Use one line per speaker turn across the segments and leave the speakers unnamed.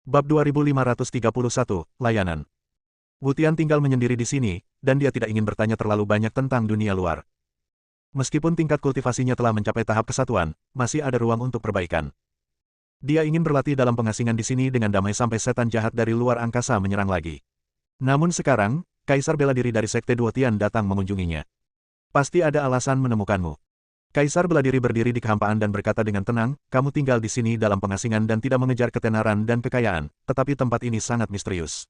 Bab 2531, Layanan. Wu Tian tinggal menyendiri di sini, dan dia tidak ingin bertanya terlalu banyak tentang dunia luar. Meskipun tingkat kultivasinya telah mencapai tahap kesatuan, masih ada ruang untuk perbaikan. Dia ingin berlatih dalam pengasingan di sini dengan damai sampai setan jahat dari luar angkasa menyerang lagi. Namun sekarang, Kaisar bela diri dari Sekte Duotian datang mengunjunginya. Pasti ada alasan menemukanmu. Kaisar bela diri berdiri di kehampaan dan berkata dengan tenang, kamu tinggal di sini dalam pengasingan dan tidak mengejar ketenaran dan kekayaan, tetapi tempat ini sangat misterius.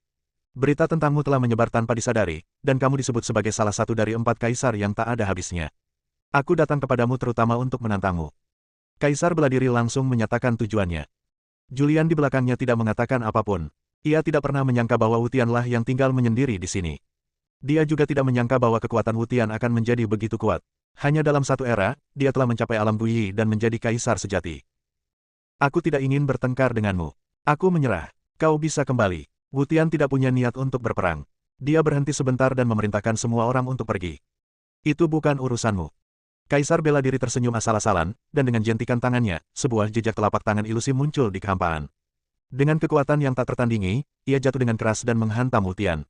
Berita tentangmu telah menyebar tanpa disadari, dan kamu disebut sebagai salah satu dari 4 kaisar yang tak ada habisnya. Aku datang kepadamu terutama untuk menantangmu. Kaisar bela diri langsung menyatakan tujuannya. Julian di belakangnya tidak mengatakan apapun. Ia tidak pernah menyangka bahwa Wu Tianlah yang tinggal menyendiri di sini. Dia juga tidak menyangka bahwa kekuatan Wu Tian akan menjadi begitu kuat. Hanya dalam satu era, dia telah mencapai alam Guyi dan menjadi kaisar sejati. Aku tidak ingin bertengkar denganmu. Aku menyerah. Kau bisa kembali. Wu Tian tidak punya niat untuk berperang. Dia berhenti sebentar dan memerintahkan semua orang untuk pergi. Itu bukan urusanmu. Kaisar bela diri tersenyum asal-asalan, dan dengan jentikan tangannya, sebuah jejak telapak tangan ilusi muncul di kehampaan. Dengan kekuatan yang tak tertandingi, ia jatuh dengan keras dan menghantam Wu Tian.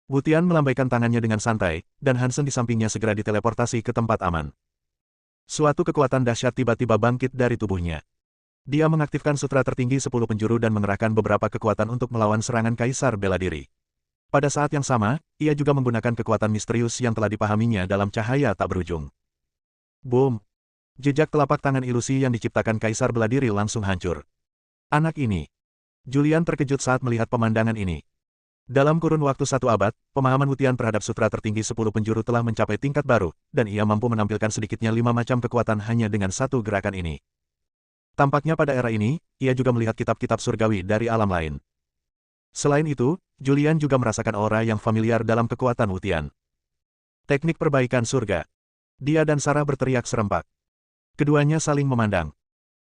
Wu Tian melambaikan tangannya dengan santai, dan Hansen di sampingnya segera diteleportasi ke tempat aman. Suatu kekuatan dahsyat tiba-tiba bangkit dari tubuhnya. Dia mengaktifkan sutra tertinggi 10 penjuru dan mengerahkan beberapa kekuatan untuk melawan serangan Kaisar bela diri. Pada saat yang sama, ia juga menggunakan kekuatan misterius yang telah dipahaminya dalam cahaya tak berujung. Boom! Jejak telapak tangan ilusi yang diciptakan Kaisar bela diri langsung hancur. Anak ini. Julian terkejut saat melihat pemandangan ini. Dalam kurun waktu 1 abad, pemahaman Wu Tian terhadap sutra tertinggi 10 penjuru telah mencapai tingkat baru, dan ia mampu menampilkan sedikitnya 5 macam kekuatan hanya dengan satu gerakan ini. Tampaknya pada era ini, ia juga melihat kitab-kitab surgawi dari alam lain. Selain itu, Julian juga merasakan aura yang familiar dalam kekuatan Wu Tian. Teknik perbaikan surga. Dia dan Sarah berteriak serempak. Keduanya saling memandang.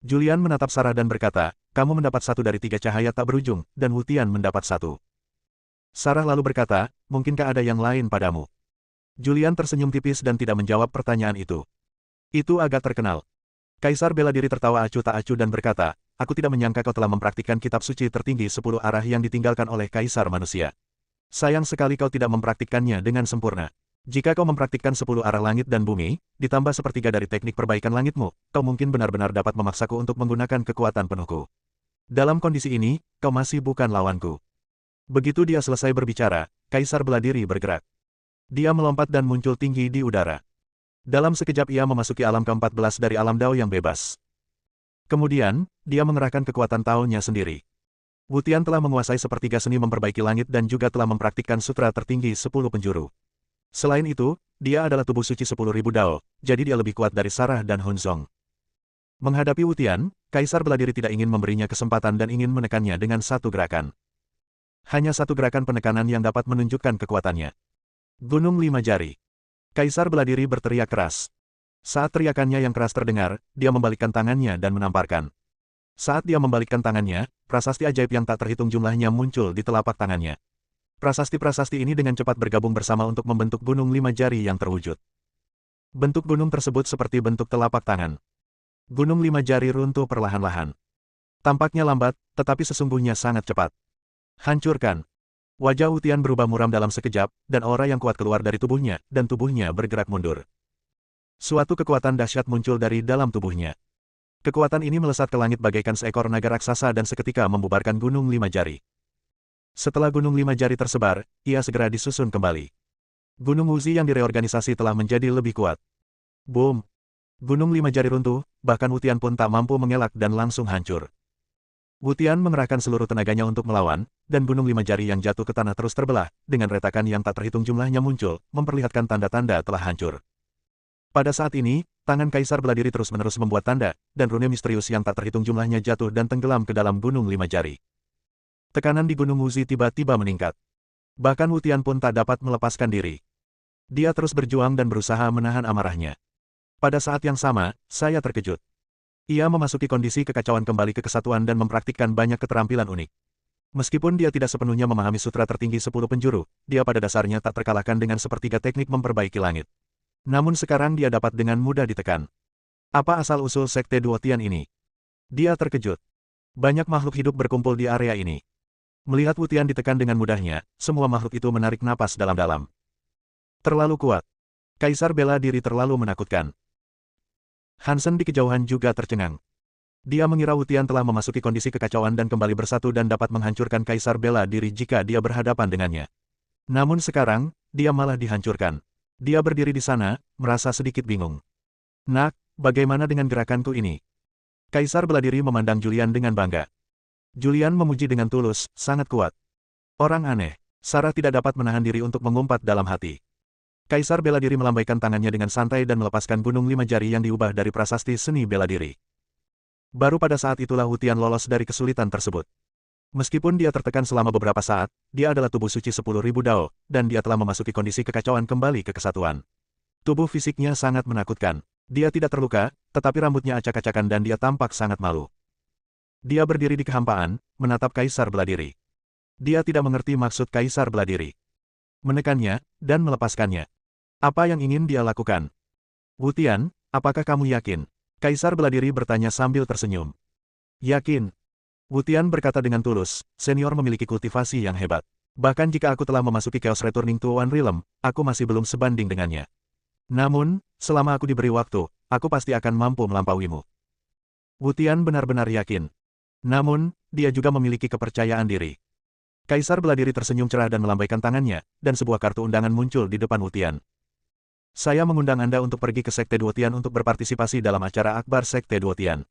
Julian menatap Sarah dan berkata, kamu mendapat 1 dari 3 cahaya tak berujung, dan Wu Tian mendapat 1. Sarah lalu berkata, mungkinkah ada yang lain padamu? Julian tersenyum tipis dan tidak menjawab pertanyaan itu. Itu agak terkenal. Kaisar bela diri tertawa acuh tak acuh dan berkata, aku tidak menyangka kau telah mempraktikkan kitab suci tertinggi 10 arah yang ditinggalkan oleh Kaisar manusia. Sayang sekali kau tidak mempraktikkannya dengan sempurna. Jika kau mempraktikkan 10 arah langit dan bumi, ditambah sepertiga dari teknik perbaikan langitmu, kau mungkin benar-benar dapat memaksaku untuk menggunakan kekuatan penuhku. Dalam kondisi ini, kau masih bukan lawanku. Begitu dia selesai berbicara, Kaisar bela diri bergerak. Dia melompat dan muncul tinggi di udara. Dalam sekejap ia memasuki alam ke-14 dari alam Dao yang bebas. Kemudian, dia mengerahkan kekuatan Tao-nya sendiri. Wu Tian telah menguasai sepertiga seni memperbaiki langit dan juga telah mempraktikkan sutra tertinggi 10 penjuru. Selain itu, dia adalah tubuh suci 10.000 Dao, jadi dia lebih kuat dari Sarah dan Hunzong. Menghadapi Wu Tian, Kaisar bela diri tidak ingin memberinya kesempatan dan ingin menekannya dengan satu gerakan. Hanya satu gerakan penekanan yang dapat menunjukkan kekuatannya. Gunung 5 jari. Kaisar bela diri berteriak keras. Saat teriakannya yang keras terdengar, dia membalikkan tangannya dan menamparkan. Saat dia membalikkan tangannya, prasasti ajaib yang tak terhitung jumlahnya muncul di telapak tangannya. Prasasti-prasasti ini dengan cepat bergabung bersama untuk membentuk gunung 5 jari yang terwujud. Bentuk gunung tersebut seperti bentuk telapak tangan. Gunung 5 jari runtuh perlahan-lahan. Tampaknya lambat, tetapi sesungguhnya sangat cepat. Hancurkan. Wajah Wu Tian berubah muram dalam sekejap, dan aura yang kuat keluar dari tubuhnya, dan tubuhnya bergerak mundur. Suatu kekuatan dahsyat muncul dari dalam tubuhnya. Kekuatan ini melesat ke langit bagaikan seekor naga raksasa dan seketika membubarkan gunung 5 jari. Setelah gunung 5 jari tersebar, ia segera disusun kembali. Gunung Wuzi yang direorganisasi telah menjadi lebih kuat. Boom! Gunung 5 jari runtuh, bahkan Wu Tian pun tak mampu mengelak dan langsung hancur. Wu Tian mengerahkan seluruh tenaganya untuk melawan, dan gunung 5 jari yang jatuh ke tanah terus terbelah, dengan retakan yang tak terhitung jumlahnya muncul, memperlihatkan tanda-tanda telah hancur. Pada saat ini, tangan Kaisar bela diri terus-menerus membuat tanda, dan rune misterius yang tak terhitung jumlahnya jatuh dan tenggelam ke dalam gunung 5 jari. Tekanan di gunung Wuzi tiba-tiba meningkat. Bahkan Wu Tian pun tak dapat melepaskan diri. Dia terus berjuang dan berusaha menahan amarahnya. Pada saat yang sama, saya terkejut. Ia memasuki kondisi kekacauan kembali ke kesatuan dan mempraktikkan banyak keterampilan unik. Meskipun dia tidak sepenuhnya memahami sutra tertinggi 10 penjuru, dia pada dasarnya tak terkalahkan dengan sepertiga teknik memperbaiki langit. Namun sekarang dia dapat dengan mudah ditekan. Apa asal-usul Sekte Duotian ini? Dia terkejut. Banyak makhluk hidup berkumpul di area ini. Melihat Wutian ditekan dengan mudahnya, semua makhluk itu menarik napas dalam-dalam. Terlalu kuat. Kaisar bela diri terlalu menakutkan. Hansen di kejauhan juga tercengang. Dia mengira Wutian telah memasuki kondisi kekacauan dan kembali bersatu dan dapat menghancurkan Kaisar bela diri jika dia berhadapan dengannya. Namun sekarang, dia malah dihancurkan. Dia berdiri di sana, merasa sedikit bingung. Nak, bagaimana dengan gerakanku ini? Kaisar bela diri memandang Julian dengan bangga. Julian memuji dengan tulus, sangat kuat. Orang aneh. Sarah tidak dapat menahan diri untuk mengumpat dalam hati. Kaisar bela diri melambaikan tangannya dengan santai dan melepaskan gunung 5 jari yang diubah dari prasasti seni bela diri. Baru pada saat itulah Wutian lolos dari kesulitan tersebut. Meskipun dia tertekan selama beberapa saat, dia adalah tubuh suci 10.000 dao, dan dia telah memasuki kondisi kekacauan kembali ke kesatuan. Tubuh fisiknya sangat menakutkan. Dia tidak terluka, tetapi rambutnya acak-acakan dan dia tampak sangat malu. Dia berdiri di kehampaan, menatap Kaisar bela diri. Dia tidak mengerti maksud Kaisar bela diri. Menekannya, dan melepaskannya. Apa yang ingin dia lakukan? Wutian, apakah kamu yakin? Kaisar bela diri bertanya sambil tersenyum. Yakin. Wutian berkata dengan tulus, senior memiliki kultivasi yang hebat. Bahkan jika aku telah memasuki Chaos Returning to One Realm, aku masih belum sebanding dengannya. Namun, selama aku diberi waktu, aku pasti akan mampu melampauimu. Wutian benar-benar yakin. Namun, dia juga memiliki kepercayaan diri. Kaisar bela diri tersenyum cerah dan melambaikan tangannya, dan sebuah kartu undangan muncul di depan Wutian. Saya mengundang Anda untuk pergi ke Sekte Duotian untuk berpartisipasi dalam acara Akbar Sekte Duotian.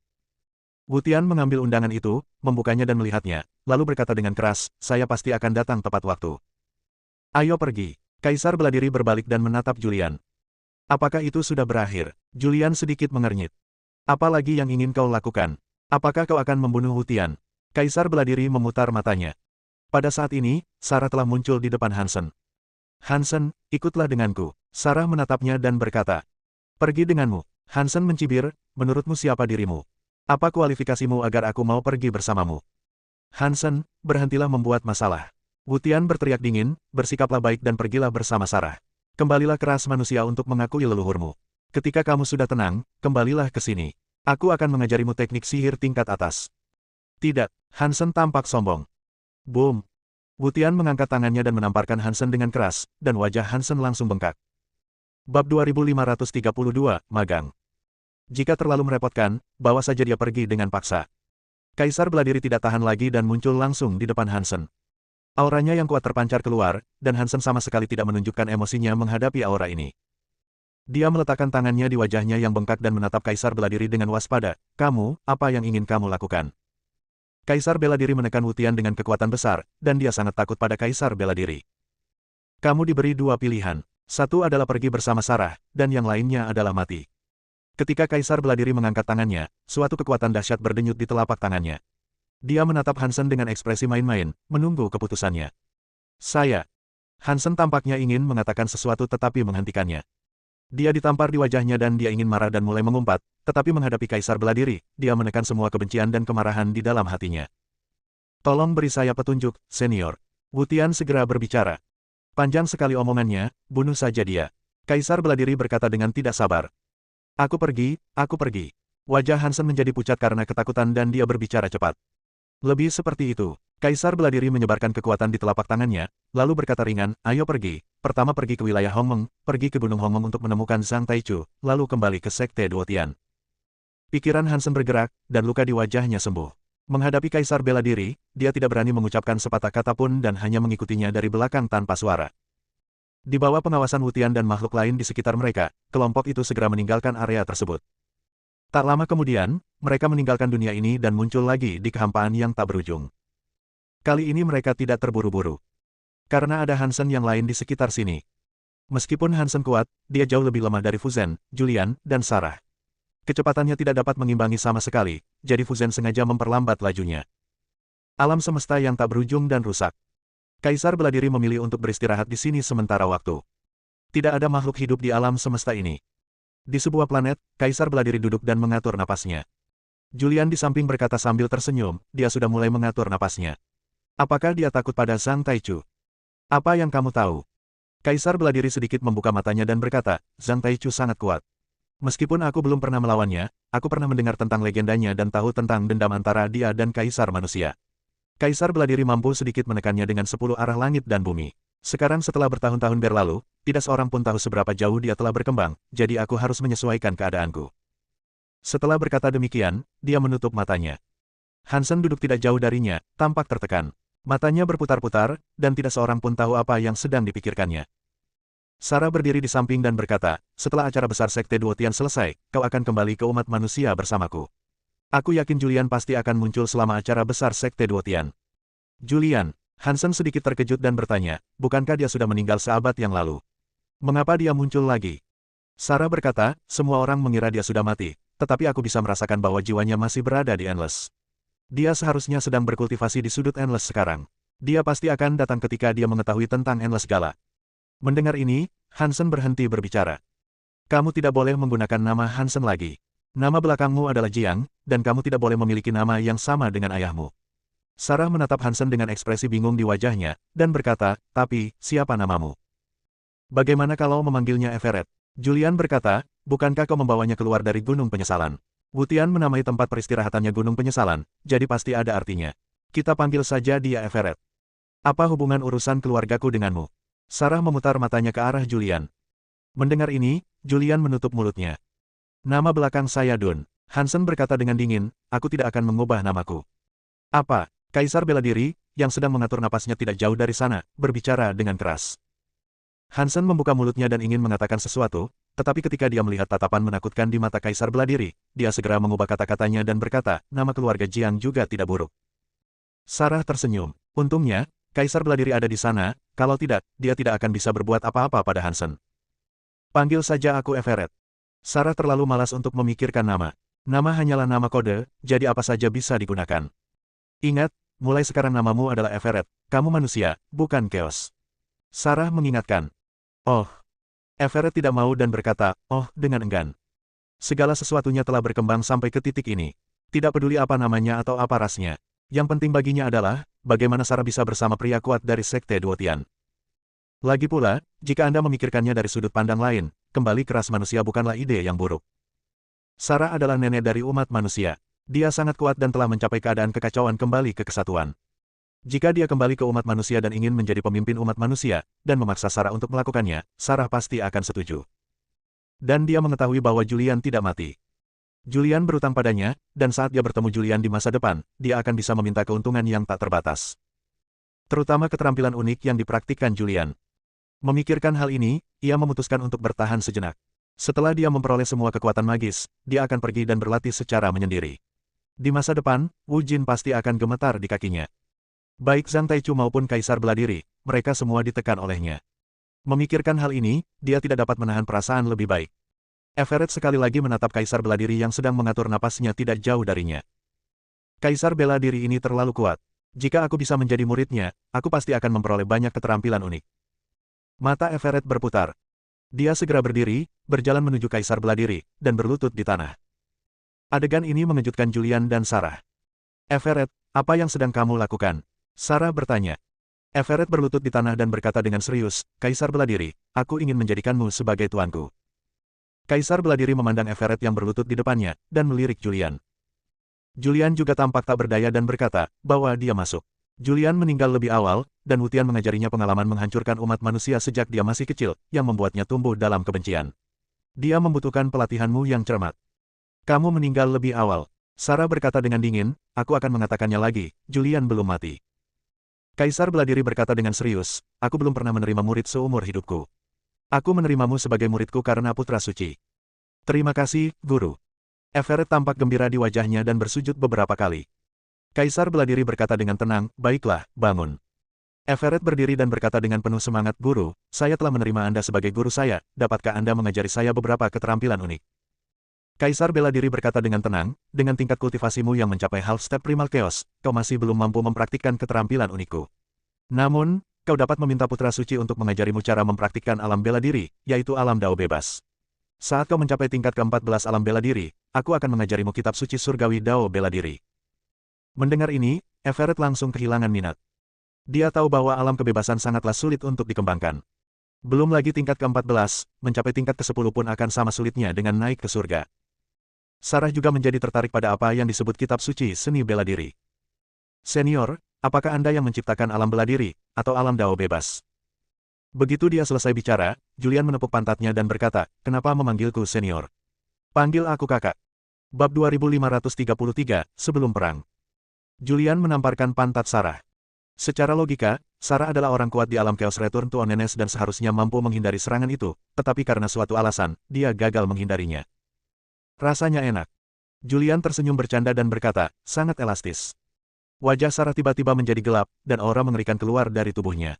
Wutian mengambil undangan itu, membukanya dan melihatnya, lalu berkata dengan keras, saya pasti akan datang tepat waktu. Ayo pergi. Kaisar bela diri berbalik dan menatap Julian. Apakah itu sudah berakhir? Julian sedikit mengernyit. Apa lagi yang ingin kau lakukan? Apakah kau akan membunuh Wutian? Kaisar bela diri memutar matanya. Pada saat ini, Sarah telah muncul di depan Hansen. Hansen, ikutlah denganku. Sarah menatapnya dan berkata, pergi denganmu. Hansen mencibir, menurutmu siapa dirimu? Apa kualifikasimu agar aku mau pergi bersamamu? Hansen, berhentilah membuat masalah. Wutian berteriak dingin, bersikaplah baik dan pergilah bersama Sarah. Kembalilah ke ras manusia untuk mengakui leluhurmu. Ketika kamu sudah tenang, kembalilah ke sini. Aku akan mengajarimu teknik sihir tingkat atas. Tidak, Hansen tampak sombong. Boom. Wutian mengangkat tangannya dan menamparkan Hansen dengan keras, dan wajah Hansen langsung bengkak. Bab 2532, Magang. Jika terlalu merepotkan, bawa saja dia pergi dengan paksa. Kaisar bela diri tidak tahan lagi dan muncul langsung di depan Hansen. Auranya yang kuat terpancar keluar, dan Hansen sama sekali tidak menunjukkan emosinya menghadapi aura ini. Dia meletakkan tangannya di wajahnya yang bengkak dan menatap Kaisar bela diri dengan waspada. Kamu, apa yang ingin kamu lakukan? Kaisar bela diri menekan Wutian dengan kekuatan besar, dan dia sangat takut pada Kaisar bela diri. Kamu diberi dua pilihan. Satu adalah pergi bersama Sarah, dan yang lainnya adalah mati. Ketika Kaisar bela diri mengangkat tangannya, suatu kekuatan dahsyat berdenyut di telapak tangannya. Dia menatap Hansen dengan ekspresi main-main, menunggu keputusannya. Saya. Hansen tampaknya ingin mengatakan sesuatu tetapi menghentikannya. Dia ditampar di wajahnya dan dia ingin marah dan mulai mengumpat, tetapi menghadapi Kaisar bela diri, dia menekan semua kebencian dan kemarahan di dalam hatinya. Tolong beri saya petunjuk, senior. Wutian segera berbicara. Panjang sekali omongannya, bunuh saja dia. Kaisar bela diri berkata dengan tidak sabar. Aku pergi, aku pergi. Wajah Hansen menjadi pucat karena ketakutan dan dia berbicara cepat. Lebih seperti itu. Kaisar bela diri menyebarkan kekuatan di telapak tangannya, lalu berkata ringan, ayo pergi. Pertama pergi ke wilayah Hongmeng, pergi ke Gunung Hongmeng untuk menemukan Zhang Taichu, lalu kembali ke Sekte Duotian. Pikiran Hansen bergerak, dan luka di wajahnya sembuh. Menghadapi Kaisar bela diri, dia tidak berani mengucapkan sepatah kata pun dan hanya mengikutinya dari belakang tanpa suara. Di bawah pengawasan Wutian dan makhluk lain di sekitar mereka, kelompok itu segera meninggalkan area tersebut. Tak lama kemudian, mereka meninggalkan dunia ini dan muncul lagi di kehampaan yang tak berujung. Kali ini mereka tidak terburu-buru. Karena ada Hansen yang lain di sekitar sini. Meskipun Hansen kuat, dia jauh lebih lemah dari Fuzen, Julian, dan Sarah. Kecepatannya tidak dapat mengimbangi sama sekali, jadi Fuzen sengaja memperlambat lajunya. Alam semesta yang tak berujung dan rusak. Kaisar bela diri memilih untuk beristirahat di sini sementara waktu. Tidak ada makhluk hidup di alam semesta ini. Di sebuah planet, Kaisar bela diri duduk dan mengatur napasnya. Julian di samping berkata sambil tersenyum, dia sudah mulai mengatur napasnya. Apakah dia takut pada Zhang Taichu? Apa yang kamu tahu? Kaisar bela diri sedikit membuka matanya dan berkata, Zhang Taichu sangat kuat. Meskipun aku belum pernah melawannya, aku pernah mendengar tentang legendanya dan tahu tentang dendam antara dia dan Kaisar Manusia. Kaisar Beladiri mampu sedikit menekannya dengan 10 arah langit dan bumi. Sekarang setelah bertahun-tahun berlalu, tidak seorang pun tahu seberapa jauh dia telah berkembang, jadi aku harus menyesuaikan keadaanku. Setelah berkata demikian, dia menutup matanya. Hansen duduk tidak jauh darinya, tampak tertekan. Matanya berputar-putar, dan tidak seorang pun tahu apa yang sedang dipikirkannya. Sarah berdiri di samping dan berkata, setelah acara besar Sekte Duotian selesai, kau akan kembali ke umat manusia bersamaku. Aku yakin Julian pasti akan muncul selama acara besar Sekte Duotian. Julian, Hansen sedikit terkejut dan bertanya, bukankah dia sudah meninggal seabad yang lalu? Mengapa dia muncul lagi? Sarah berkata, semua orang mengira dia sudah mati, tetapi aku bisa merasakan bahwa jiwanya masih berada di Endless. Dia seharusnya sedang berkultivasi di sudut Endless sekarang. Dia pasti akan datang ketika dia mengetahui tentang Endless Gala. Mendengar ini, Hansen berhenti berbicara. Kamu tidak boleh menggunakan nama Hansen lagi. Nama belakangmu adalah Jiang, dan kamu tidak boleh memiliki nama yang sama dengan ayahmu. Sarah menatap Hansen dengan ekspresi bingung di wajahnya, dan berkata, tapi, siapa namamu? Bagaimana kalau memanggilnya Everett? Julian berkata, bukankah kau membawanya keluar dari Gunung Penyesalan? Wutian menamai tempat peristirahatannya Gunung Penyesalan, jadi pasti ada artinya. Kita panggil saja dia Everett. Apa hubungan urusan keluargaku denganmu? Sarah memutar matanya ke arah Julian. Mendengar ini, Julian menutup mulutnya. Nama belakang saya Dun. Hansen berkata dengan dingin, aku tidak akan mengubah namaku. Apa? Kaisar bela diri, yang sedang mengatur napasnya tidak jauh dari sana, berbicara dengan keras. Hansen membuka mulutnya dan ingin mengatakan sesuatu, tetapi ketika dia melihat tatapan menakutkan di mata Kaisar bela diri, dia segera mengubah kata-katanya dan berkata, nama keluarga Jiang juga tidak buruk. Sarah tersenyum. Untungnya, Kaisar Beladiri ada di sana, kalau tidak, dia tidak akan bisa berbuat apa-apa pada Hansen. Panggil saja aku Everett. Sarah terlalu malas untuk memikirkan nama. Nama hanyalah nama kode, jadi apa saja bisa digunakan. Ingat, mulai sekarang namamu adalah Everett, kamu manusia, bukan Chaos. Sarah mengingatkan. Oh. Everett tidak mau dan berkata, oh, dengan enggan. Segala sesuatunya telah berkembang sampai ke titik ini. Tidak peduli apa namanya atau apa rasnya. Yang penting baginya adalah, bagaimana Sarah bisa bersama pria kuat dari Sekte Duotian. Lagi pula, jika Anda memikirkannya dari sudut pandang lain, kembali ke ras manusia bukanlah ide yang buruk. Sarah adalah nenek dari umat manusia. Dia sangat kuat dan telah mencapai keadaan kekacauan kembali ke kesatuan. Jika dia kembali ke umat manusia dan ingin menjadi pemimpin umat manusia, dan memaksa Sarah untuk melakukannya, Sarah pasti akan setuju. Dan dia mengetahui bahwa Julian tidak mati. Julian berutang padanya, dan saat dia bertemu Julian di masa depan, dia akan bisa meminta keuntungan yang tak terbatas. Terutama keterampilan unik yang dipraktikkan Julian. Memikirkan hal ini, ia memutuskan untuk bertahan sejenak. Setelah dia memperoleh semua kekuatan magis, dia akan pergi dan berlatih secara menyendiri. Di masa depan, Wu Jin pasti akan gemetar di kakinya. Baik Zhang Taichu maupun Kaisar Beladiri, mereka semua ditekan olehnya. Memikirkan hal ini, dia tidak dapat menahan perasaan lebih baik. Everett sekali lagi menatap Kaisar Beladiri yang sedang mengatur napasnya tidak jauh darinya. Kaisar bela diri ini terlalu kuat. Jika aku bisa menjadi muridnya, aku pasti akan memperoleh banyak keterampilan unik. Mata Everett berputar. Dia segera berdiri, berjalan menuju Kaisar Beladiri, dan berlutut di tanah. Adegan ini mengejutkan Julian dan Sarah. Everett, apa yang sedang kamu lakukan? Sarah bertanya. Everett berlutut di tanah dan berkata dengan serius, Kaisar Beladiri, aku ingin menjadikanmu sebagai tuanku. Kaisar Beladiri memandang Everett yang berlutut di depannya, dan melirik Julian. Julian juga tampak tak berdaya dan berkata, bahwa dia masuk. Julian meninggal lebih awal, dan Wutian mengajarinya pengalaman menghancurkan umat manusia sejak dia masih kecil, yang membuatnya tumbuh dalam kebencian. Dia membutuhkan pelatihanmu yang cermat. Kamu meninggal lebih awal. Sarah berkata dengan dingin, aku akan mengatakannya lagi, Julian belum mati. Kaisar Beladiri berkata dengan serius, aku belum pernah menerima murid seumur hidupku. Aku menerimamu sebagai muridku karena putra suci. Terima kasih, Guru. Everett tampak gembira di wajahnya dan bersujud beberapa kali. Kaisar Beladiri berkata dengan tenang, baiklah, bangun. Everett berdiri dan berkata dengan penuh semangat, Guru, saya telah menerima Anda sebagai guru saya, dapatkah Anda mengajari saya beberapa keterampilan unik? Kaisar Beladiri berkata dengan tenang, dengan tingkat kultivasimu yang mencapai half step primal chaos, kau masih belum mampu mempraktikkan keterampilan unikku. Namun, kau dapat meminta putra suci untuk mengajarimu cara mempraktikkan alam bela diri, yaitu alam dao bebas. Saat kau mencapai tingkat ke-14 alam bela diri, aku akan mengajarimu kitab suci surgawi dao bela diri. Mendengar ini, Everett langsung kehilangan minat. Dia tahu bahwa alam kebebasan sangatlah sulit untuk dikembangkan. Belum lagi tingkat ke-14, mencapai tingkat ke-10 pun akan sama sulitnya dengan naik ke surga. Sarah juga menjadi tertarik pada apa yang disebut kitab suci seni bela diri. Senior, apakah Anda yang menciptakan alam bela diri, atau alam Dao bebas? Begitu dia selesai bicara, Julian menepuk pantatnya dan berkata, kenapa memanggilku senior? Panggil aku kakak. Bab 2533, sebelum perang. Julian menamparkan pantat Sarah. Secara logika, Sarah adalah orang kuat di alam Chaos Return to Onenes dan seharusnya mampu menghindari serangan itu, tetapi karena suatu alasan, dia gagal menghindarinya. Rasanya enak. Julian tersenyum bercanda dan berkata, sangat elastis. Wajah Sarah tiba-tiba menjadi gelap, dan aura mengerikan keluar dari tubuhnya.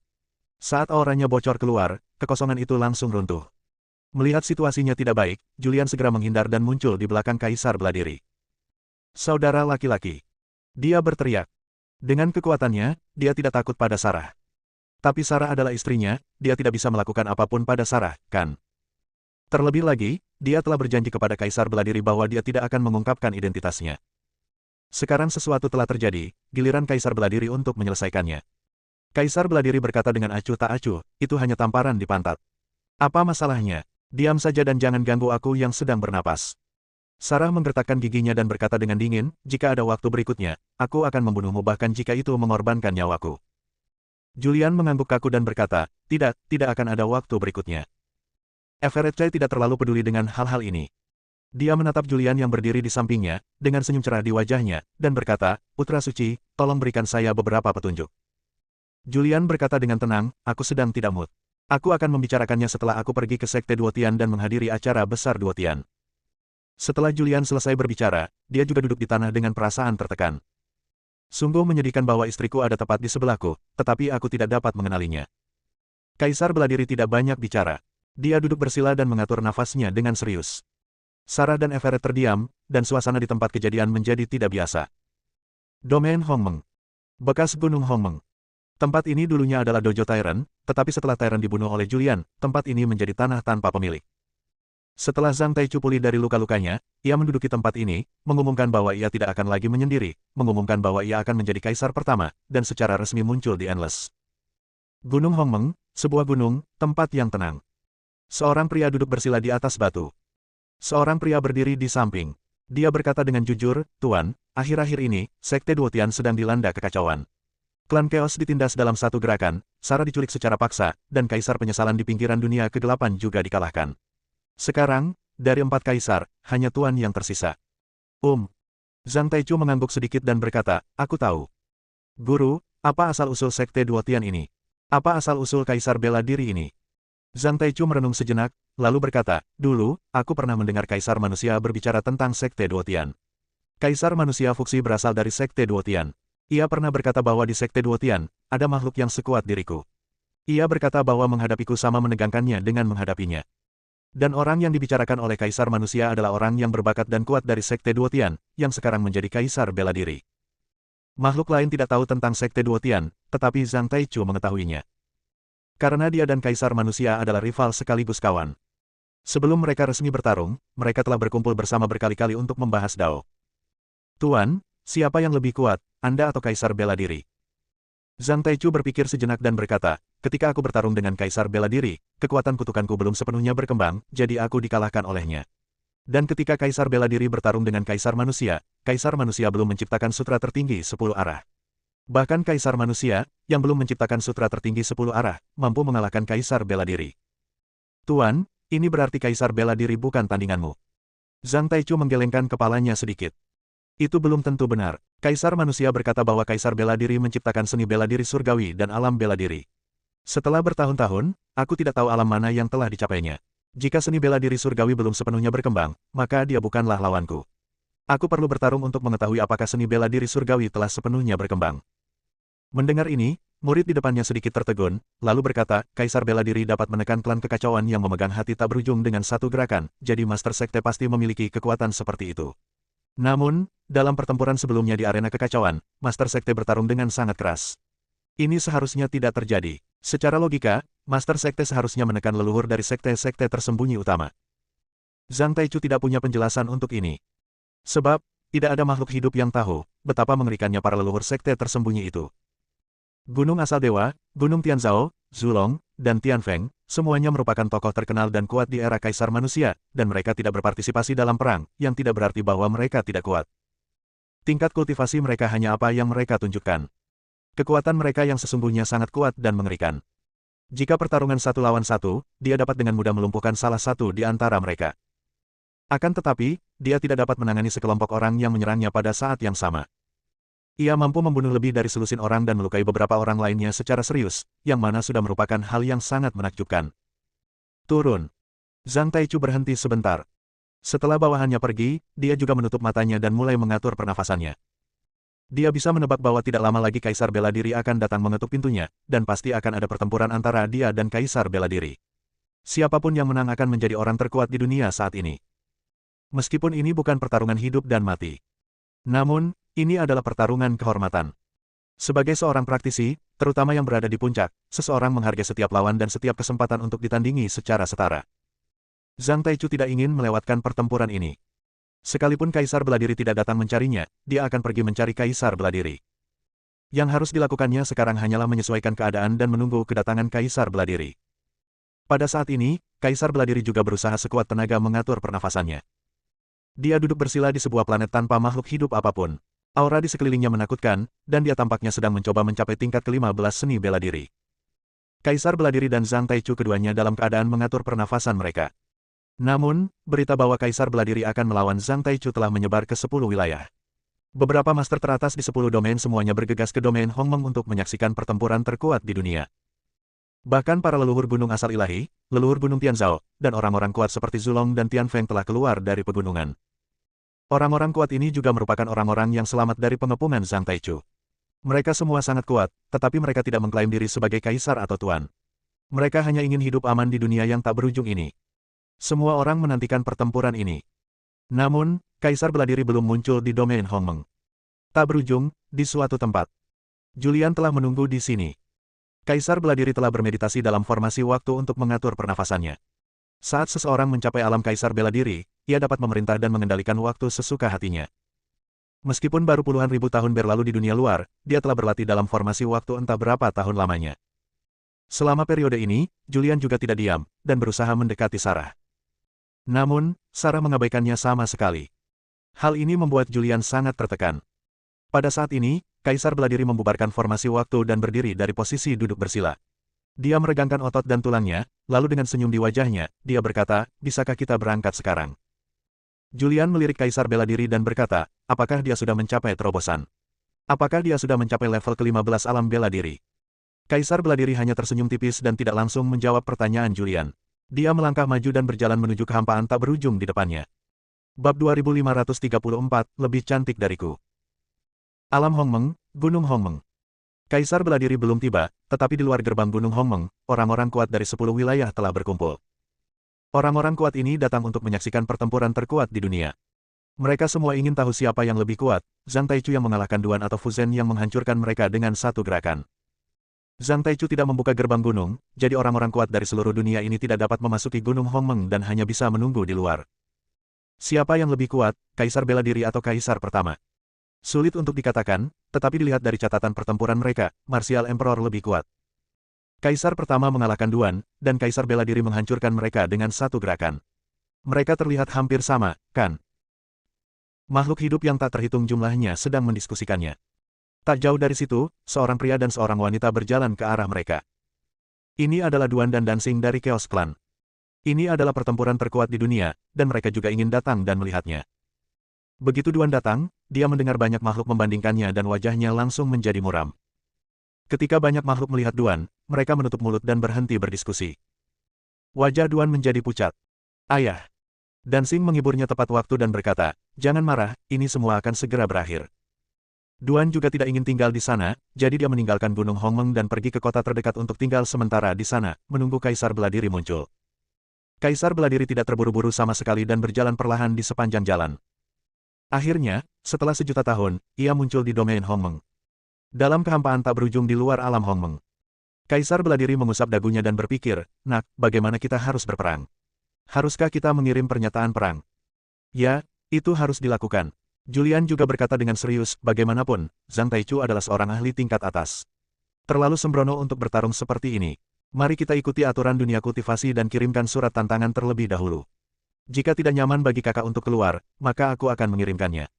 Saat auranya bocor keluar, kekosongan itu langsung runtuh. Melihat situasinya tidak baik, Julian segera menghindar dan muncul di belakang Kaisar Beladiri. Saudara laki-laki. Dia berteriak. Dengan kekuatannya, dia tidak takut pada Sarah. Tapi Sarah adalah istrinya, dia tidak bisa melakukan apapun pada Sarah, kan? Terlebih lagi, dia telah berjanji kepada Kaisar Beladiri bahwa dia tidak akan mengungkapkan identitasnya. Sekarang sesuatu telah terjadi, giliran Kaisar Beladiri untuk menyelesaikannya. Kaisar Beladiri berkata dengan acuh tak acuh, itu hanya tamparan di pantat. Apa masalahnya? Diam saja dan jangan ganggu aku yang sedang bernapas. Sarah menggertakkan giginya dan berkata dengan dingin, jika ada waktu berikutnya, aku akan membunuhmu bahkan jika itu mengorbankan nyawaku. Julian mengangguk kaku dan berkata, tidak akan ada waktu berikutnya. Everett Chai tidak terlalu peduli dengan hal-hal ini. Dia menatap Julian yang berdiri di sampingnya, dengan senyum cerah di wajahnya, dan berkata, Putra Suci, tolong berikan saya beberapa petunjuk. Julian berkata dengan tenang, aku sedang tidak mood. Aku akan membicarakannya setelah aku pergi ke Sekte Duotian dan menghadiri acara besar Duotian. Setelah Julian selesai berbicara, dia juga duduk di tanah dengan perasaan tertekan. Sungguh menyedihkan bahwa istriku ada tepat di sebelahku, tetapi aku tidak dapat mengenalinya. Kaisar Beladiri tidak banyak bicara. Dia duduk bersila dan mengatur nafasnya dengan serius. Sarah dan Everett terdiam, dan suasana di tempat kejadian menjadi tidak biasa. Domain Hongmeng. Bekas Gunung Hongmeng. Tempat ini dulunya adalah Dojo Tyrant, tetapi setelah Tyrant dibunuh oleh Julian, tempat ini menjadi tanah tanpa pemilik. Setelah Zhang Taichu pulih dari luka-lukanya, ia menduduki tempat ini, mengumumkan bahwa ia tidak akan lagi menyendiri, mengumumkan bahwa ia akan menjadi kaisar pertama, dan secara resmi muncul di Endless. Gunung Hongmeng, sebuah gunung, tempat yang tenang. Seorang pria duduk bersila di atas batu. Seorang pria berdiri di samping. Dia berkata dengan jujur, Tuan, akhir-akhir ini, Sekte Duotian sedang dilanda kekacauan. Klan Chaos ditindas dalam satu gerakan, Sarah diculik secara paksa, dan Kaisar Penyesalan di pinggiran dunia ke-8 juga dikalahkan. Sekarang, dari 4 kaisar, hanya Tuan yang tersisa. Zhang Taichu mengangguk sedikit dan berkata, aku tahu. Guru, apa asal-usul Sekte Duotian ini? Apa asal-usul Kaisar Bela Diri ini? Zhang Taichu merenung sejenak, lalu berkata, dulu, aku pernah mendengar Kaisar Manusia berbicara tentang Sekte Duotian. Kaisar Manusia Fuxi berasal dari Sekte Duotian. Ia pernah berkata bahwa di Sekte Duotian, ada makhluk yang sekuat diriku. Ia berkata bahwa menghadapiku sama menegangkannya dengan menghadapinya. Dan orang yang dibicarakan oleh Kaisar Manusia adalah orang yang berbakat dan kuat dari Sekte Duotian, yang sekarang menjadi Kaisar Bela Diri. Makhluk lain tidak tahu tentang Sekte Duotian, tetapi Zhang Taichu mengetahuinya. Karena dia dan Kaisar Manusia adalah rival sekaligus kawan. Sebelum mereka resmi bertarung, mereka telah berkumpul bersama berkali-kali untuk membahas Dao. Tuan, siapa yang lebih kuat, Anda atau Kaisar Bela Diri? Zhang Taichu berpikir sejenak dan berkata, ketika aku bertarung dengan Kaisar Bela Diri, kekuatan kutukanku belum sepenuhnya berkembang, jadi aku dikalahkan olehnya. Dan ketika Kaisar Bela Diri bertarung dengan Kaisar Manusia belum menciptakan sutra tertinggi 10 arah. Bahkan Kaisar Manusia, yang belum menciptakan sutra tertinggi 10 arah, mampu mengalahkan Kaisar Bela Diri. Tuan, ini berarti Kaisar Bela Diri bukan tandinganmu. Zhang Taichu menggelengkan kepalanya sedikit. Itu belum tentu benar. Kaisar Manusia berkata bahwa Kaisar Bela Diri menciptakan seni bela diri surgawi dan alam bela diri. Setelah bertahun-tahun, aku tidak tahu alam mana yang telah dicapainya. Jika seni bela diri surgawi belum sepenuhnya berkembang, maka dia bukanlah lawanku. Aku perlu bertarung untuk mengetahui apakah seni bela diri surgawi telah sepenuhnya berkembang. Mendengar ini, murid di depannya sedikit tertegun, lalu berkata, Kaisar Bela Diri dapat menekan klan kekacauan yang memegang hati tak berujung dengan satu gerakan, jadi Master Sekte pasti memiliki kekuatan seperti itu. Namun, dalam pertempuran sebelumnya di arena kekacauan, Master Sekte bertarung dengan sangat keras. Ini seharusnya tidak terjadi. Secara logika, Master Sekte seharusnya menekan leluhur dari sekte-sekte tersembunyi utama. Zhang Taichu tidak punya penjelasan untuk ini. Sebab, tidak ada makhluk hidup yang tahu betapa mengerikannya para leluhur sekte tersembunyi itu. Gunung Asal Dewa, Gunung Tianzhao, Zulong, dan Tianfeng, semuanya merupakan tokoh terkenal dan kuat di era Kaisar Manusia, dan mereka tidak berpartisipasi dalam perang, yang tidak berarti bahwa mereka tidak kuat. Tingkat kultivasi mereka hanya apa yang mereka tunjukkan. Kekuatan mereka yang sesungguhnya sangat kuat dan mengerikan. Jika pertarungan satu lawan satu, dia dapat dengan mudah melumpuhkan salah satu di antara mereka. Akan tetapi, dia tidak dapat menangani sekelompok orang yang menyerangnya pada saat yang sama. Ia mampu membunuh lebih dari selusin orang dan melukai beberapa orang lainnya secara serius, yang mana sudah merupakan hal yang sangat menakjubkan. Turun. Zhang Taichu berhenti sebentar. Setelah bawahannya pergi, dia juga menutup matanya dan mulai mengatur pernafasannya. Dia bisa menebak bahwa tidak lama lagi Kaisar Bela Diri akan datang mengetuk pintunya, dan pasti akan ada pertempuran antara dia dan Kaisar Bela Diri. Siapapun yang menang akan menjadi orang terkuat di dunia saat ini. Meskipun ini bukan pertarungan hidup dan mati. Namun, ini adalah pertarungan kehormatan. Sebagai seorang praktisi, terutama yang berada di puncak, seseorang menghargai setiap lawan dan setiap kesempatan untuk ditandingi secara setara. Zhang Taichu tidak ingin melewatkan pertempuran ini. Sekalipun Kaisar Bela Diri tidak datang mencarinya, dia akan pergi mencari Kaisar Bela Diri. Yang harus dilakukannya sekarang hanyalah menyesuaikan keadaan dan menunggu kedatangan Kaisar Bela Diri. Pada saat ini, Kaisar Bela Diri juga berusaha sekuat tenaga mengatur pernafasannya. Dia duduk bersila di sebuah planet tanpa makhluk hidup apapun. Aura di sekelilingnya menakutkan, dan dia tampaknya sedang mencoba mencapai tingkat ke-15 seni bela diri. Kaisar Bela Diri dan Zhang Taichu keduanya dalam keadaan mengatur pernafasan mereka. Namun, berita bahwa Kaisar Bela Diri akan melawan Zhang Taichu telah menyebar ke 10 wilayah. Beberapa master teratas di 10 domain semuanya bergegas ke domain Hongmeng untuk menyaksikan pertempuran terkuat di dunia. Bahkan para leluhur gunung asal ilahi, leluhur gunung Tianzhao, dan orang-orang kuat seperti Zulong dan Tianfeng telah keluar dari pegunungan. Orang-orang kuat ini juga merupakan orang-orang yang selamat dari pengepungan Zhang Taichu. Mereka semua sangat kuat, tetapi mereka tidak mengklaim diri sebagai kaisar atau tuan. Mereka hanya ingin hidup aman di dunia yang tak berujung ini. Semua orang menantikan pertempuran ini. Namun, Kaisar Bela Diri belum muncul di domain Hongmeng. Tak berujung, di suatu tempat. Julian telah menunggu di sini. Kaisar Bela Diri telah bermeditasi dalam formasi waktu untuk mengatur pernafasannya. Saat seseorang mencapai alam Kaisar Bela Diri, ia dapat memerintah dan mengendalikan waktu sesuka hatinya. Meskipun baru puluhan ribu tahun berlalu di dunia luar, dia telah berlatih dalam formasi waktu entah berapa tahun lamanya. Selama periode ini, Julian juga tidak diam, dan berusaha mendekati Sarah. Namun, Sarah mengabaikannya sama sekali. Hal ini membuat Julian sangat tertekan. Pada saat ini, Kaisar Bela Diri membubarkan formasi waktu dan berdiri dari posisi duduk bersila. Dia meregangkan otot dan tulangnya, lalu dengan senyum di wajahnya, dia berkata, "Bisakah kita berangkat sekarang?" Julian melirik Kaisar Bela Diri dan berkata, apakah dia sudah mencapai terobosan? Apakah dia sudah mencapai level ke-15 alam bela diri? Kaisar Bela Diri hanya tersenyum tipis dan tidak langsung menjawab pertanyaan Julian. Dia melangkah maju dan berjalan menuju kehampaan tak berujung di depannya. Bab 2534, lebih cantik dariku. Alam Hongmeng, Gunung Hongmeng. Kaisar Bela Diri belum tiba, tetapi di luar gerbang Gunung Hongmeng, orang-orang kuat dari 10 wilayah telah berkumpul. Orang-orang kuat ini datang untuk menyaksikan pertempuran terkuat di dunia. Mereka semua ingin tahu siapa yang lebih kuat, Zhang Taichu yang mengalahkan Duan atau Fu Zhen yang menghancurkan mereka dengan satu gerakan. Zhang Taichu tidak membuka gerbang gunung, jadi orang-orang kuat dari seluruh dunia ini tidak dapat memasuki Gunung Hongmeng dan hanya bisa menunggu di luar. Siapa yang lebih kuat, Kaisar Bela Diri atau Kaisar pertama? Sulit untuk dikatakan, tetapi dilihat dari catatan pertempuran mereka, Martial Emperor lebih kuat. Kaisar pertama mengalahkan Duan, dan Kaisar Bela Diri menghancurkan mereka dengan satu gerakan. Mereka terlihat hampir sama, kan? Makhluk hidup yang tak terhitung jumlahnya sedang mendiskusikannya. Tak jauh dari situ, seorang pria dan seorang wanita berjalan ke arah mereka. Ini adalah Duan dan Dancing dari Chaos Clan. Ini adalah pertempuran terkuat di dunia, dan mereka juga ingin datang dan melihatnya. Begitu Duan datang, dia mendengar banyak makhluk membandingkannya dan wajahnya langsung menjadi muram. Ketika banyak makhluk melihat Duan, mereka menutup mulut dan berhenti berdiskusi. Wajah Duan menjadi pucat. Ayah. Dancing menghiburnya tepat waktu dan berkata, jangan marah, ini semua akan segera berakhir. Duan juga tidak ingin tinggal di sana, jadi dia meninggalkan Gunung Hongmeng dan pergi ke kota terdekat untuk tinggal sementara di sana, menunggu Kaisar Bela Diri muncul. Kaisar Bela Diri tidak terburu-buru sama sekali dan berjalan perlahan di sepanjang jalan. Akhirnya, setelah sejuta tahun, ia muncul di domain Hongmeng. Dalam kehampaan tak berujung di luar alam Hongmeng. Kaisar Bela Diri mengusap dagunya dan berpikir, nak, bagaimana kita harus berperang? Haruskah kita mengirim pernyataan perang? Ya, itu harus dilakukan. Julian juga berkata dengan serius, bagaimanapun, Zhang Taichu adalah seorang ahli tingkat atas. Terlalu sembrono untuk bertarung seperti ini. Mari kita ikuti aturan dunia kultivasi dan kirimkan surat tantangan terlebih dahulu. Jika tidak nyaman bagi kakak untuk keluar, maka aku akan mengirimkannya.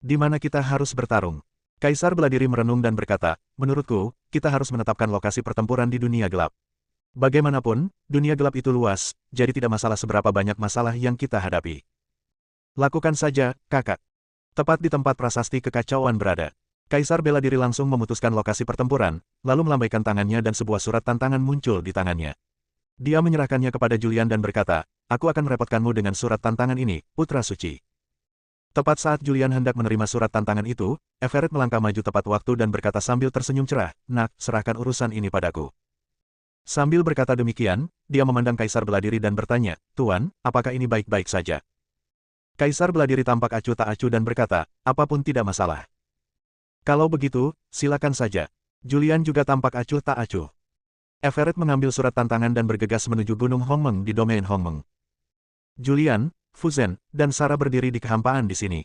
Di mana kita harus bertarung? Kaisar Beladiri merenung dan berkata, menurutku, kita harus menetapkan lokasi pertempuran di dunia gelap. Bagaimanapun, dunia gelap itu luas, jadi tidak masalah seberapa banyak masalah yang kita hadapi. Lakukan saja, kakak. Tepat di tempat prasasti kekacauan berada. Kaisar Beladiri langsung memutuskan lokasi pertempuran, lalu melambaikan tangannya dan sebuah surat tantangan muncul di tangannya. Dia menyerahkannya kepada Julian dan berkata, aku akan merepotkanmu dengan surat tantangan ini, Putra Suci. Tepat saat Julian hendak menerima surat tantangan itu, Everett melangkah maju tepat waktu dan berkata sambil tersenyum cerah, nak, serahkan urusan ini padaku. Sambil berkata demikian, dia memandang Kaisar Beladiri dan bertanya, Tuan, apakah ini baik-baik saja? Kaisar Beladiri tampak acuh tak acuh dan berkata, apapun tidak masalah. Kalau begitu, silakan saja. Julian juga tampak acuh tak acuh. Everett mengambil surat tantangan dan bergegas menuju Gunung Hongmeng di domain Hongmeng. Julian, Fuzen, dan Sarah berdiri di kehampaan di sini.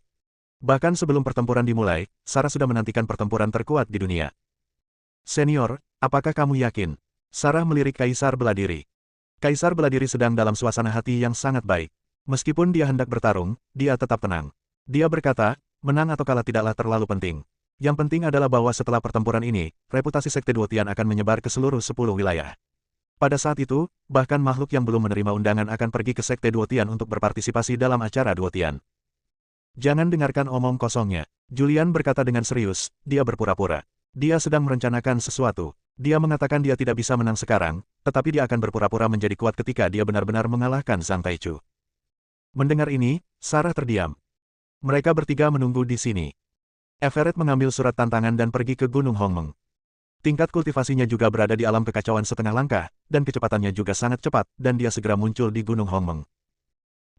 Bahkan sebelum pertempuran dimulai, Sarah sudah menantikan pertempuran terkuat di dunia. Senior, apakah kamu yakin? Sarah melirik Kaisar Beladiri. Kaisar Beladiri sedang dalam suasana hati yang sangat baik. Meskipun dia hendak bertarung, dia tetap tenang. Dia berkata, menang atau kalah tidaklah terlalu penting. Yang penting adalah bahwa setelah pertempuran ini, reputasi Sekte Duotian akan menyebar ke seluruh 10 wilayah. Pada saat itu, bahkan makhluk yang belum menerima undangan akan pergi ke Sekte Duotian untuk berpartisipasi dalam acara Duotian. Jangan dengarkan omong kosongnya. Julian berkata dengan serius, dia berpura-pura. Dia sedang merencanakan sesuatu. Dia mengatakan dia tidak bisa menang sekarang, tetapi dia akan berpura-pura menjadi kuat ketika dia benar-benar mengalahkan Zhang Taichu. Mendengar ini, Sarah terdiam. Mereka bertiga menunggu di sini. Everett mengambil surat tantangan dan pergi ke Gunung Hongmeng. Tingkat kultivasinya juga berada di alam kekacauan setengah langkah, dan kecepatannya juga sangat cepat, dan dia segera muncul di Gunung Hongmeng.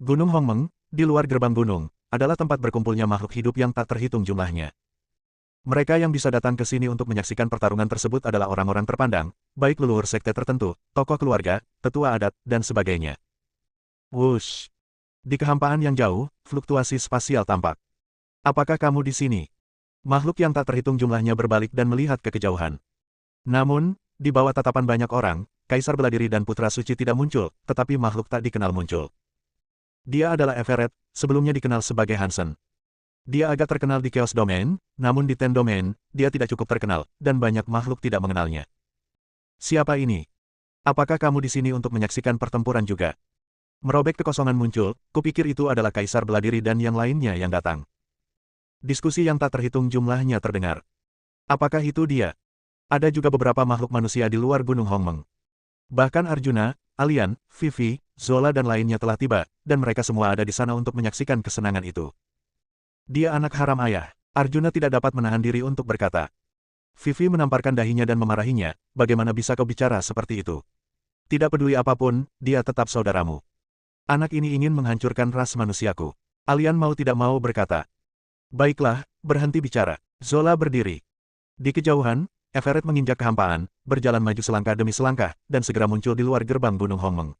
Gunung Hongmeng, di luar gerbang gunung, adalah tempat berkumpulnya makhluk hidup yang tak terhitung jumlahnya. Mereka yang bisa datang ke sini untuk menyaksikan pertarungan tersebut adalah orang-orang terpandang, baik leluhur sekte tertentu, tokoh keluarga, tetua adat, dan sebagainya. Wush! Di kehampaan yang jauh, fluktuasi spasial tampak. Apakah kamu di sini? Makhluk yang tak terhitung jumlahnya berbalik dan melihat ke kejauhan. Namun, di bawah tatapan banyak orang, Kaisar Beladiri dan Putra Suci tidak muncul, tetapi makhluk tak dikenal muncul. Dia adalah Everett, sebelumnya dikenal sebagai Hansen. Dia agak terkenal di Chaos Domain, namun di Ten Domain, dia tidak cukup terkenal, dan banyak makhluk tidak mengenalnya. Siapa ini? Apakah kamu di sini untuk menyaksikan pertempuran juga? Merobek kekosongan muncul, kupikir itu adalah Kaisar Beladiri dan yang lainnya yang datang. Diskusi yang tak terhitung jumlahnya terdengar. Apakah itu dia? Ada juga beberapa makhluk manusia di luar Gunung Hongmeng. Bahkan Arjuna, Alian, Vivi, Zola dan lainnya telah tiba, dan mereka semua ada di sana untuk menyaksikan kesenangan itu. Dia anak haram ayah. Arjuna tidak dapat menahan diri untuk berkata. Vivi menamparkan dahinya dan memarahinya, bagaimana bisa kau bicara seperti itu? Tidak peduli apapun, dia tetap saudaramu. Anak ini ingin menghancurkan ras manusiaku. Alian mau tidak mau berkata. Baiklah, berhenti bicara. Zola berdiri. Di kejauhan, Everett menginjak kehampaan, berjalan maju selangkah demi selangkah, dan segera muncul di luar gerbang Gunung Hongmeng.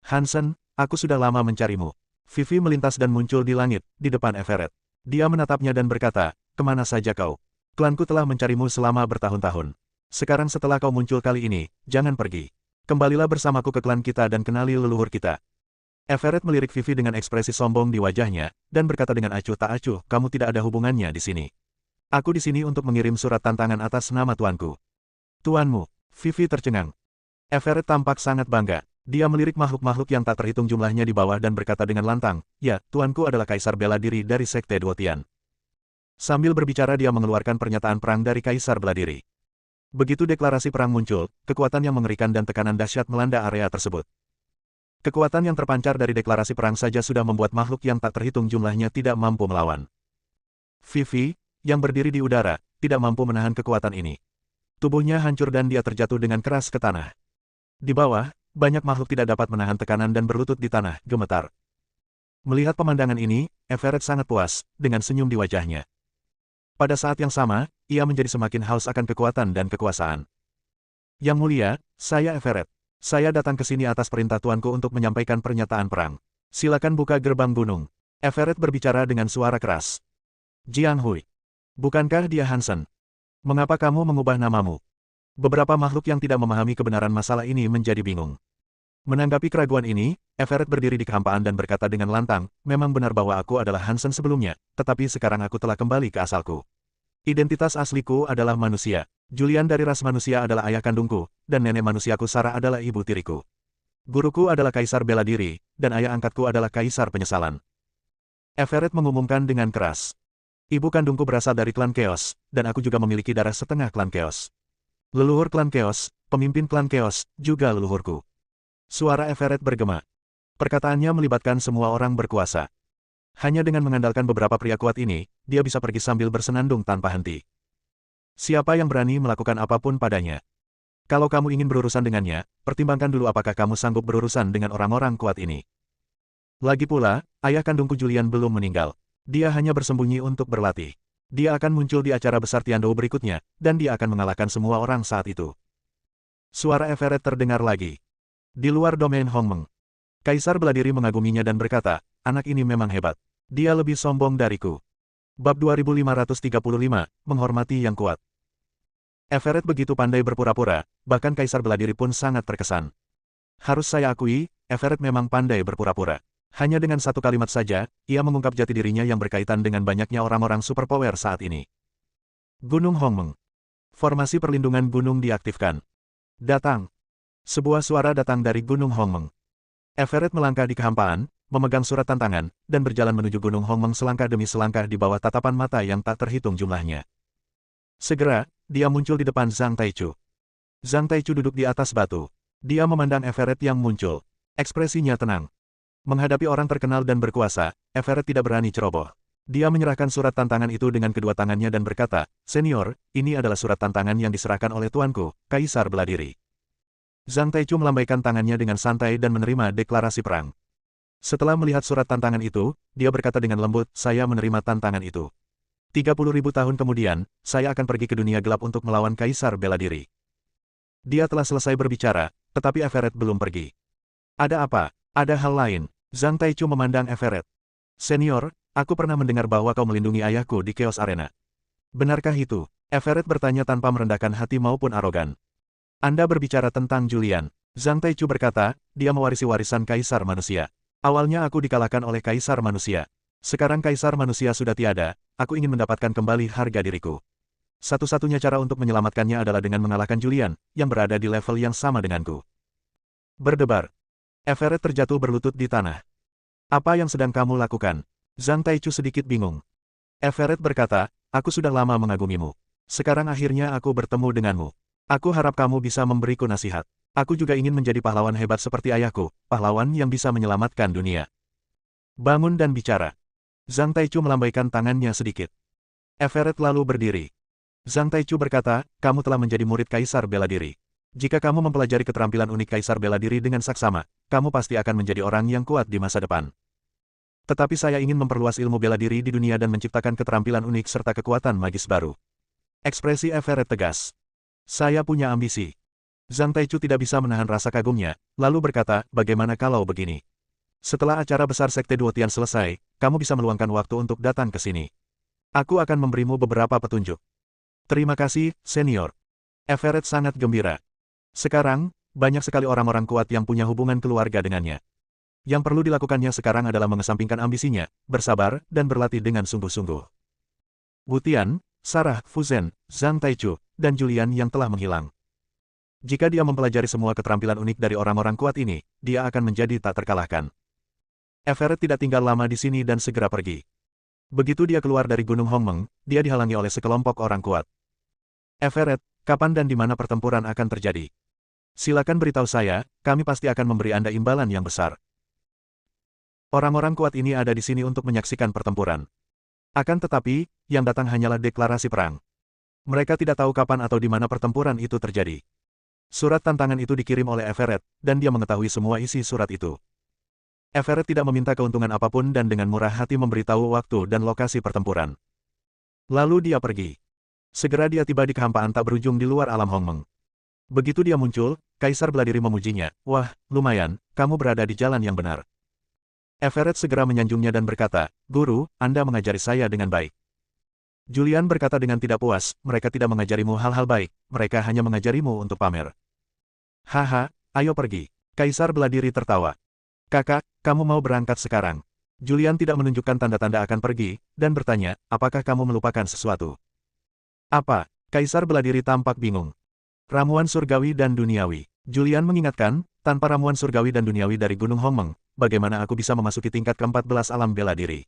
Hansen, aku sudah lama mencarimu. Vivi melintas dan muncul di langit, di depan Everett. Dia menatapnya dan berkata, kemana saja kau? Klanku telah mencarimu selama bertahun-tahun. Sekarang setelah kau muncul kali ini, jangan pergi. Kembalilah bersamaku ke klan kita dan kenali leluhur kita. Everett melirik Vivi dengan ekspresi sombong di wajahnya, dan berkata dengan acuh tak acuh, kamu tidak ada hubungannya di sini. Aku di sini untuk mengirim surat tantangan atas nama tuanku. Tuanmu, Vivi tercengang. Everett tampak sangat bangga. Dia melirik makhluk-makhluk yang tak terhitung jumlahnya di bawah dan berkata dengan lantang, ya, tuanku adalah Kaisar Beladiri dari Sekte Duotian. Sambil berbicara dia mengeluarkan pernyataan perang dari Kaisar Beladiri. Begitu deklarasi perang muncul, kekuatan yang mengerikan dan tekanan dahsyat melanda area tersebut. Kekuatan yang terpancar dari deklarasi perang saja sudah membuat makhluk yang tak terhitung jumlahnya tidak mampu melawan. Vivi, yang berdiri di udara, tidak mampu menahan kekuatan ini. Tubuhnya hancur dan dia terjatuh dengan keras ke tanah. Di bawah, banyak makhluk tidak dapat menahan tekanan dan berlutut di tanah, gemetar. Melihat pemandangan ini, Everett sangat puas, dengan senyum di wajahnya. Pada saat yang sama, ia menjadi semakin haus akan kekuatan dan kekuasaan. Yang mulia, saya Everett. Saya datang ke sini atas perintah tuanku untuk menyampaikan pernyataan perang. Silakan buka gerbang gunung. Everett berbicara dengan suara keras. Jiang Hui. Bukankah dia Hansen? Mengapa kamu mengubah namamu? Beberapa makhluk yang tidak memahami kebenaran masalah ini menjadi bingung. Menanggapi keraguan ini, Everett berdiri di kehampaan dan berkata dengan lantang, memang benar bahwa aku adalah Hansen sebelumnya, tetapi sekarang aku telah kembali ke asalku. Identitas asliku adalah manusia. Julian dari ras manusia adalah ayah kandungku, dan nenek manusiaku Sarah adalah ibu tiriku. Guruku adalah kaisar bela diri, dan ayah angkatku adalah kaisar penyesalan. Everett mengumumkan dengan keras. Ibu kandungku berasal dari klan Chaos, dan aku juga memiliki darah setengah klan Chaos. Leluhur klan Chaos, pemimpin klan Chaos, juga leluhurku. Suara Everett bergema. Perkataannya melibatkan semua orang berkuasa. Hanya dengan mengandalkan beberapa pria kuat ini, dia bisa pergi sambil bersenandung tanpa henti. Siapa yang berani melakukan apapun padanya? Kalau kamu ingin berurusan dengannya, pertimbangkan dulu apakah kamu sanggup berurusan dengan orang-orang kuat ini. Lagi pula, ayah kandungku Julian belum meninggal. Dia hanya bersembunyi untuk berlatih. Dia akan muncul di acara besar Tiandou berikutnya, dan dia akan mengalahkan semua orang saat itu. Suara Everett terdengar lagi. Di luar domain Hongmeng, Kaisar Beladiri mengaguminya dan berkata, anak ini memang hebat. Dia lebih sombong dariku. Bab 2535, menghormati yang kuat. Everett begitu pandai berpura-pura, bahkan Kaisar Beladiri pun sangat terkesan. Harus saya akui, Everett memang pandai berpura-pura. Hanya dengan satu kalimat saja, ia mengungkap jati dirinya yang berkaitan dengan banyaknya orang-orang superpower saat ini. Gunung Hongmeng. Formasi perlindungan gunung diaktifkan. Datang. Sebuah suara datang dari Gunung Hongmeng. Everett melangkah di kehampaan, memegang surat tantangan, dan berjalan menuju Gunung Hongmeng selangkah demi selangkah di bawah tatapan mata yang tak terhitung jumlahnya. Segera, dia muncul di depan Zhang Taichu. Zhang Taichu duduk di atas batu. Dia memandang Everett yang muncul. Ekspresinya tenang. Menghadapi orang terkenal dan berkuasa, Everett tidak berani ceroboh. Dia menyerahkan surat tantangan itu dengan kedua tangannya dan berkata, Senior, ini adalah surat tantangan yang diserahkan oleh tuanku, Kaisar Beladiri. Zhang Taichu melambaikan tangannya dengan santai dan menerima deklarasi perang. Setelah melihat surat tantangan itu, dia berkata dengan lembut, saya menerima tantangan itu. 30.000 tahun kemudian, saya akan pergi ke dunia gelap untuk melawan Kaisar Beladiri. Dia telah selesai berbicara, tetapi Everett belum pergi. Ada apa? Ada hal lain. Zhang Taichu memandang Everett. Senior, aku pernah mendengar bahwa kau melindungi ayahku di Chaos Arena. Benarkah itu? Everett bertanya tanpa merendahkan hati maupun arogan. Anda berbicara tentang Julian. Zhang Taichu berkata, dia mewarisi warisan Kaisar Manusia. Awalnya aku dikalahkan oleh Kaisar Manusia. Sekarang Kaisar Manusia sudah tiada, aku ingin mendapatkan kembali harga diriku. Satu-satunya cara untuk menyelamatkannya adalah dengan mengalahkan Julian, yang berada di level yang sama denganku. Berdebar. Everett terjatuh berlutut di tanah. Apa yang sedang kamu lakukan? Zhang Taichu sedikit bingung. Everett berkata, aku sudah lama mengagumimu. Sekarang akhirnya aku bertemu denganmu. Aku harap kamu bisa memberiku nasihat. Aku juga ingin menjadi pahlawan hebat seperti ayahku, pahlawan yang bisa menyelamatkan dunia. Bangun dan bicara. Zhang Taichu melambaikan tangannya sedikit. Everett lalu berdiri. Zhang Taichu berkata, kamu telah menjadi murid Kaisar Beladiri. Jika kamu mempelajari keterampilan unik Kaisar Beladiri dengan saksama, kamu pasti akan menjadi orang yang kuat di masa depan. Tetapi saya ingin memperluas ilmu bela diri di dunia dan menciptakan keterampilan unik serta kekuatan magis baru. Ekspresi Everett tegas. Saya punya ambisi. Zhang Taichu tidak bisa menahan rasa kagumnya, lalu berkata, bagaimana kalau begini? Setelah acara besar Sekte Duotian selesai, kamu bisa meluangkan waktu untuk datang ke sini. Aku akan memberimu beberapa petunjuk. Terima kasih, senior. Everett sangat gembira. Sekarang, banyak sekali orang-orang kuat yang punya hubungan keluarga dengannya. Yang perlu dilakukannya sekarang adalah mengesampingkan ambisinya, bersabar, dan berlatih dengan sungguh-sungguh. Wu Tian, Sarah, Fu Zhen, Zhang Taichu, dan Julian yang telah menghilang. Jika dia mempelajari semua keterampilan unik dari orang-orang kuat ini, dia akan menjadi tak terkalahkan. Everett tidak tinggal lama di sini dan segera pergi. Begitu dia keluar dari Gunung Hongmeng, dia dihalangi oleh sekelompok orang kuat. Everett, kapan dan di mana pertempuran akan terjadi? Silakan beritahu saya, kami pasti akan memberi Anda imbalan yang besar. Orang-orang kuat ini ada di sini untuk menyaksikan pertempuran. Akan tetapi, yang datang hanyalah deklarasi perang. Mereka tidak tahu kapan atau di mana pertempuran itu terjadi. Surat tantangan itu dikirim oleh Everett, dan dia mengetahui semua isi surat itu. Everett tidak meminta keuntungan apapun dan dengan murah hati memberitahu waktu dan lokasi pertempuran. Lalu dia pergi. Segera dia tiba di kehampaan tak berujung di luar alam Hongmeng. Begitu dia muncul, Kaisar Beladiri memujinya, wah, lumayan, kamu berada di jalan yang benar. Everett segera menyanjungnya dan berkata, Guru, Anda mengajari saya dengan baik. Julian berkata dengan tidak puas, mereka tidak mengajarimu hal-hal baik, mereka hanya mengajarimu untuk pamer. Haha, ayo pergi. Kaisar bela diri tertawa. Kakak, kamu mau berangkat sekarang? Julian tidak menunjukkan tanda-tanda akan pergi, dan bertanya, apakah kamu melupakan sesuatu? Apa? Kaisar bela diri tampak bingung. Ramuan surgawi dan duniawi. Julian mengingatkan, tanpa ramuan surgawi dan duniawi dari Gunung Hongmeng, bagaimana aku bisa memasuki tingkat ke-14 alam bela diri?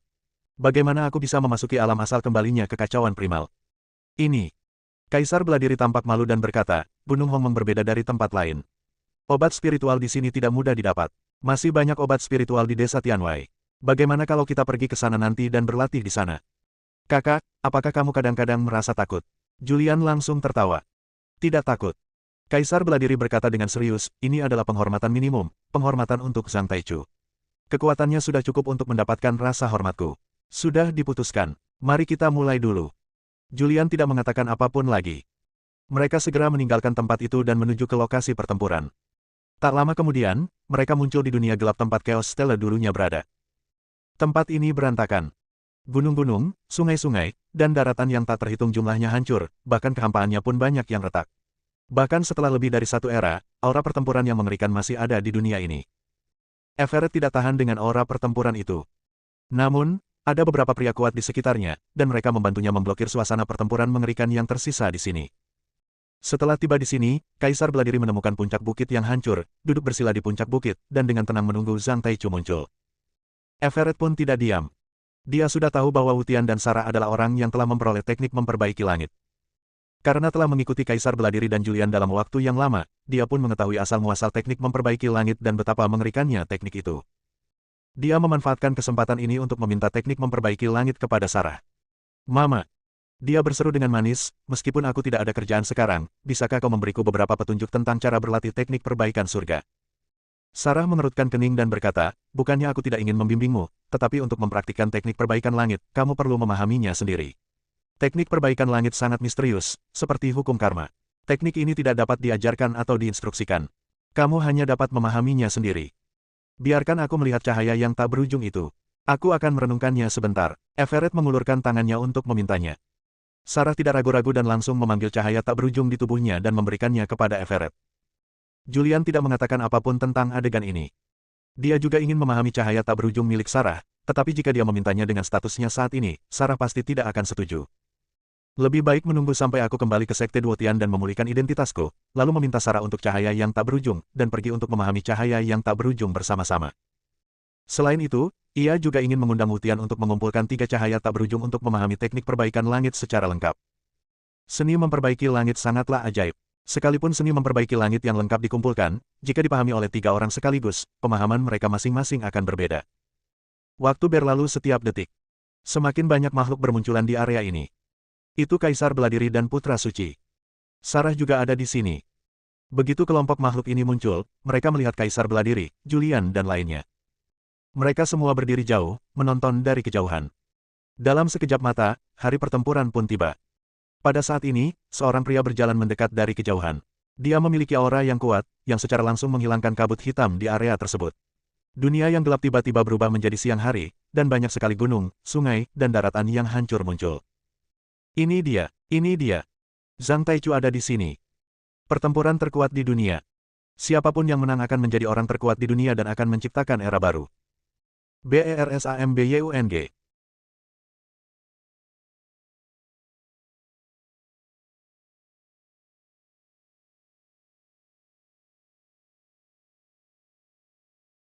Bagaimana aku bisa memasuki alam asal kembalinya kekacauan primal? Ini. Kaisar bela diri tampak malu dan berkata, Gunung Hongmeng berbeda dari tempat lain. Obat spiritual di sini tidak mudah didapat. Masih banyak obat spiritual di desa Tianwei. Bagaimana kalau kita pergi ke sana nanti dan berlatih di sana? Kakak, apakah kamu kadang-kadang merasa takut? Julian langsung tertawa. Tidak takut. Kaisar bela diri berkata dengan serius, ini adalah penghormatan minimum, penghormatan untuk Zhang Taichu. Kekuatannya sudah cukup untuk mendapatkan rasa hormatku. Sudah diputuskan. Mari kita mulai dulu. Julian tidak mengatakan apapun lagi. Mereka segera meninggalkan tempat itu dan menuju ke lokasi pertempuran. Tak lama kemudian, mereka muncul di dunia gelap tempat Chaos Stella dulunya berada. Tempat ini berantakan. Gunung-gunung, sungai-sungai, dan daratan yang tak terhitung jumlahnya hancur, bahkan kehampaannya pun banyak yang retak. Bahkan setelah lebih dari satu era, aura pertempuran yang mengerikan masih ada di dunia ini. Everett tidak tahan dengan aura pertempuran itu. Namun, ada beberapa pria kuat di sekitarnya, dan mereka membantunya memblokir suasana pertempuran mengerikan yang tersisa di sini. Setelah tiba di sini, Kaisar bela diri menemukan puncak bukit yang hancur, duduk bersila di puncak bukit, dan dengan tenang menunggu Zhang Taichu muncul. Everett pun tidak diam. Dia sudah tahu bahwa Wutian dan Sarah adalah orang yang telah memperoleh teknik memperbaiki langit. Karena telah mengikuti Kaisar bela diri dan Julian dalam waktu yang lama, dia pun mengetahui asal-muasal teknik memperbaiki langit dan betapa mengerikannya teknik itu. Dia memanfaatkan kesempatan ini untuk meminta teknik memperbaiki langit kepada Sarah. Mama. Dia berseru dengan manis, meskipun aku tidak ada kerjaan sekarang, bisakah kau memberiku beberapa petunjuk tentang cara berlatih teknik perbaikan surga? Sarah mengerutkan kening dan berkata, bukannya aku tidak ingin membimbingmu, tetapi untuk mempraktikkan teknik perbaikan langit, kamu perlu memahaminya sendiri. Teknik perbaikan langit sangat misterius, seperti hukum karma. Teknik ini tidak dapat diajarkan atau diinstruksikan. Kamu hanya dapat memahaminya sendiri. Biarkan aku melihat cahaya yang tak berujung itu. Aku akan merenungkannya sebentar. Everett mengulurkan tangannya untuk memintanya. Sarah tidak ragu-ragu dan langsung memanggil cahaya tak berujung di tubuhnya dan memberikannya kepada Everett. Julian tidak mengatakan apapun tentang adegan ini. Dia juga ingin memahami cahaya tak berujung milik Sarah, tetapi jika dia memintanya dengan statusnya saat ini, Sarah pasti tidak akan setuju. Lebih baik menunggu sampai aku kembali ke Sekte Duotian dan memulihkan identitasku, lalu meminta Sarah untuk cahaya yang tak berujung, dan pergi untuk memahami cahaya yang tak berujung bersama-sama. Selain itu, ia juga ingin mengundang Wutian untuk mengumpulkan 3 cahaya tak berujung untuk memahami teknik perbaikan langit secara lengkap. Seni memperbaiki langit sangatlah ajaib. Sekalipun seni memperbaiki langit yang lengkap dikumpulkan, jika dipahami oleh 3 orang sekaligus, pemahaman mereka masing-masing akan berbeda. Waktu berlalu setiap detik. Semakin banyak makhluk bermunculan di area ini. Itu Kaisar bela diri dan Putra Suci. Sarah juga ada di sini. Begitu kelompok makhluk ini muncul, mereka melihat Kaisar bela diri, Julian dan lainnya. Mereka semua berdiri jauh, menonton dari kejauhan. Dalam sekejap mata, hari pertempuran pun tiba. Pada saat ini, seorang pria berjalan mendekat dari kejauhan. Dia memiliki aura yang kuat, yang secara langsung menghilangkan kabut hitam di area tersebut. Dunia yang gelap tiba-tiba berubah menjadi siang hari, dan banyak sekali gunung, sungai, dan daratan yang hancur muncul. Ini dia. Zhang Taichu ada di sini. Pertempuran terkuat di dunia. Siapapun yang menang akan menjadi orang terkuat di dunia dan akan menciptakan era baru. BERSAMBYUNG